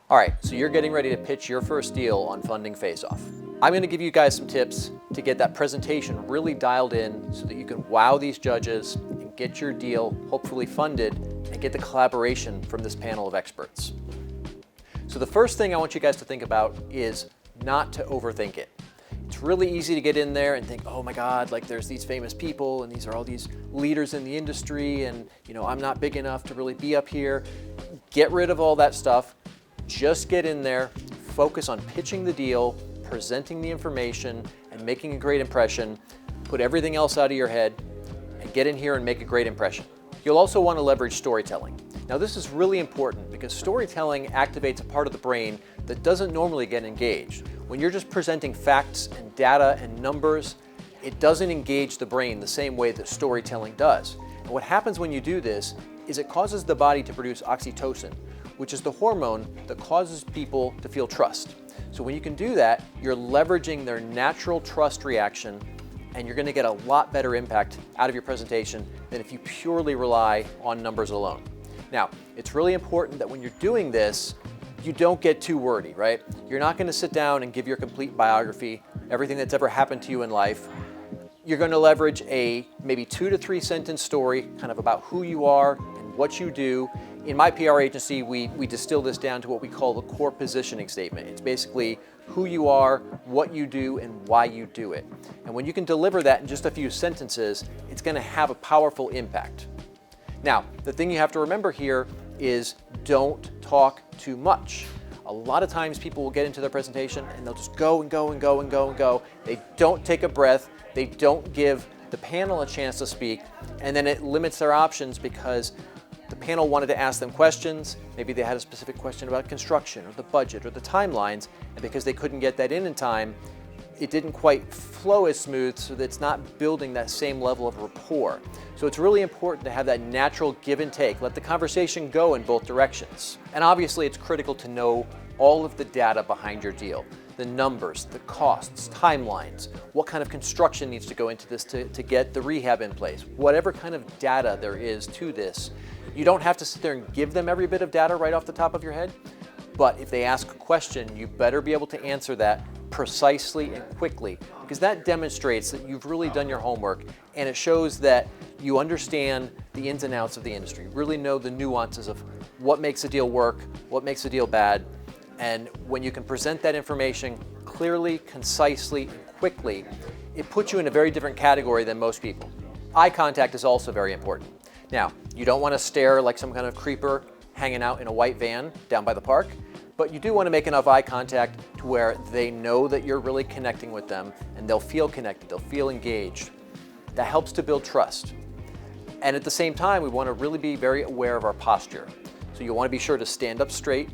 All right, so you're getting ready to pitch your first deal on Funding Face-Off. I'm going to give you guys some tips to get that presentation really dialed in so that you can wow these judges and get your deal hopefully funded and get the collaboration from this panel of experts. So the first thing I want you guys to think about is not to overthink it. It's really easy to get in there and think, oh my God, like there's these famous people and these are all these leaders in the industry and I'm not big enough to really be up here. Get rid of all that stuff. Just get in there, focus on pitching the deal, presenting the information, and making a great impression. Put everything else out of your head and get in here and make a great impression. You'll also want to leverage storytelling. Now this is really important because storytelling activates a part of the brain that doesn't normally get engaged. When you're just presenting facts and data and numbers, it doesn't engage the brain the same way that storytelling does. And what happens when you do this is it causes the body to produce oxytocin, which is the hormone that causes people to feel trust. So when you can do that, you're leveraging their natural trust reaction and you're going to get a lot better impact out of your presentation than if you purely rely on numbers alone. Now, it's really important that when you're doing this, you don't get too wordy, right? You're not going to sit down and give your complete biography, everything that's ever happened to you in life. You're going to leverage a maybe 2 to 3 sentence story kind of about who you are and what you do. In my PR agency, we distill this down to what we call the core positioning statement. It's basically who you are, what you do, and why you do it. And when you can deliver that in just a few sentences, it's going to have a powerful impact. Now, the thing you have to remember here is don't talk too much. A lot of times people will get into their presentation and they'll just go and go and go and go and go. They don't take a breath. They don't give the panel a chance to speak, and then it limits their options because the panel wanted to ask them questions. Maybe they had a specific question about construction or the budget or the timelines, and because they couldn't get that in time, it didn't quite flow as smooth, so that it's not building that same level of rapport. So it's really important to have that natural give and take. Let the conversation go in both directions. And obviously it's critical to know all of the data behind your deal. The numbers, the costs, timelines, what kind of construction needs to go into this to get the rehab in place. Whatever kind of data there is to this, you don't have to sit there and give them every bit of data right off the top of your head, but if they ask a question, you better be able to answer that precisely and quickly, because that demonstrates that you've really done your homework and it shows that you understand the ins and outs of the industry, really know the nuances of what makes a deal work, what makes a deal bad. And when you can present that information clearly, concisely, and quickly, it puts you in a very different category than most people. Eye contact is also very important. Now, you don't want to stare like some kind of creeper hanging out in a white van down by the park, but you do want to make enough eye contact to where they know that you're really connecting with them and they'll feel connected, they'll feel engaged. That helps to build trust. And at the same time, we want to really be very aware of our posture. So you want to be sure to stand up straight,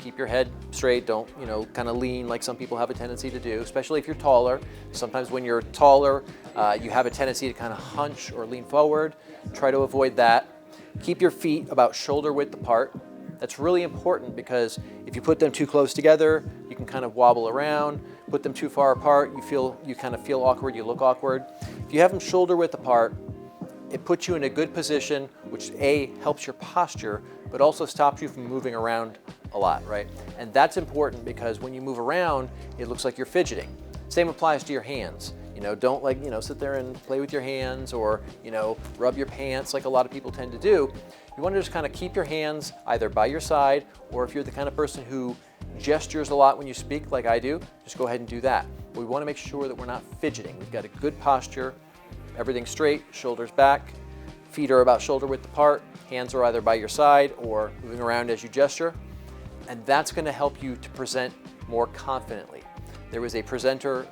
keep your head straight, don't, kind of lean like some people have a tendency to do, especially if you're taller. Sometimes when you're taller, you have a tendency to kind of hunch or lean forward. Try to avoid that. Keep your feet about shoulder width apart. That's really important because if you put them too close together, you can kind of wobble around. Put them too far apart, you kind of feel awkward, you look awkward. If you have them shoulder width apart, it puts you in a good position, which A, helps your posture, but also stops you from moving around a lot, right? And that's important because when you move around, it looks like you're fidgeting. Same applies to your hands. Don't sit there and play with your hands or, rub your pants like a lot of people tend to do. You want to just kind of keep your hands either by your side, or if you're the kind of person who gestures a lot when you speak like I do, just go ahead and do that. But we want to make sure that we're not fidgeting. We've got a good posture, everything straight, shoulders back, feet are about shoulder width apart, hands are either by your side or moving around as you gesture. And that's going to help you to present more confidently. There was a presenter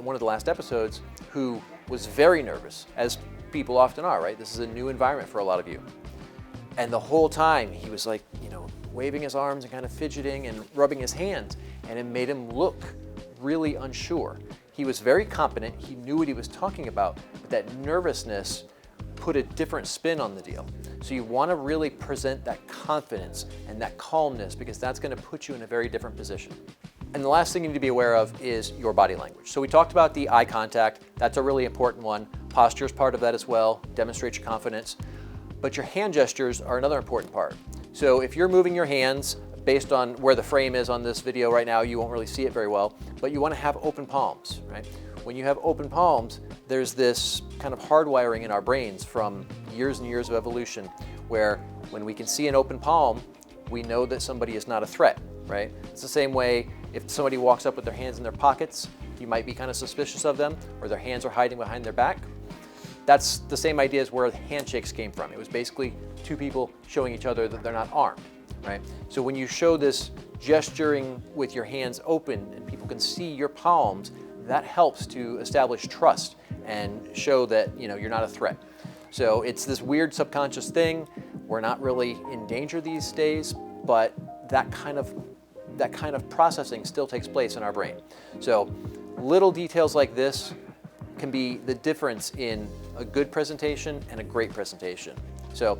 one of the last episodes who was very nervous, as people often are, right? This is a new environment for a lot of you. And the whole time he was like, waving his arms and kind of fidgeting and rubbing his hands, and it made him look really unsure. He was very competent, he knew what he was talking about, but that nervousness put a different spin on the deal. So you want to really present that confidence and that calmness, because that's going to put you in a very different position. And the last thing you need to be aware of is your body language. So we talked about the eye contact. That's a really important one. Posture is part of that as well. Demonstrate your confidence. But your hand gestures are another important part. So if you're moving your hands based on where the frame is on this video right now, you won't really see it very well, but you want to have open palms, right? When you have open palms, there's this kind of hardwiring in our brains from years and years of evolution where when we can see an open palm, we know that somebody is not a threat, right? It's the same way if somebody walks up with their hands in their pockets, you might be kind of suspicious of them, or their hands are hiding behind their back. That's the same idea as where handshakes came from. It was basically two people showing each other that they're not armed, right? So when you show this gesturing with your hands open and people can see your palms, that helps to establish trust and show that you're not a threat. So it's this weird subconscious thing. We're not really in danger these days, but that kind of processing still takes place in our brain. So little details like this can be the difference in a good presentation and a great presentation. So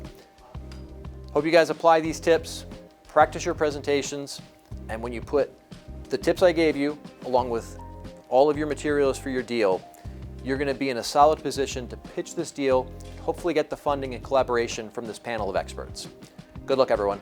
hope you guys apply these tips, practice your presentations, and when you put the tips I gave you along with all of your materials for your deal, you're going to be in a solid position to pitch this deal, hopefully get the funding and collaboration from this panel of experts. Good luck, everyone.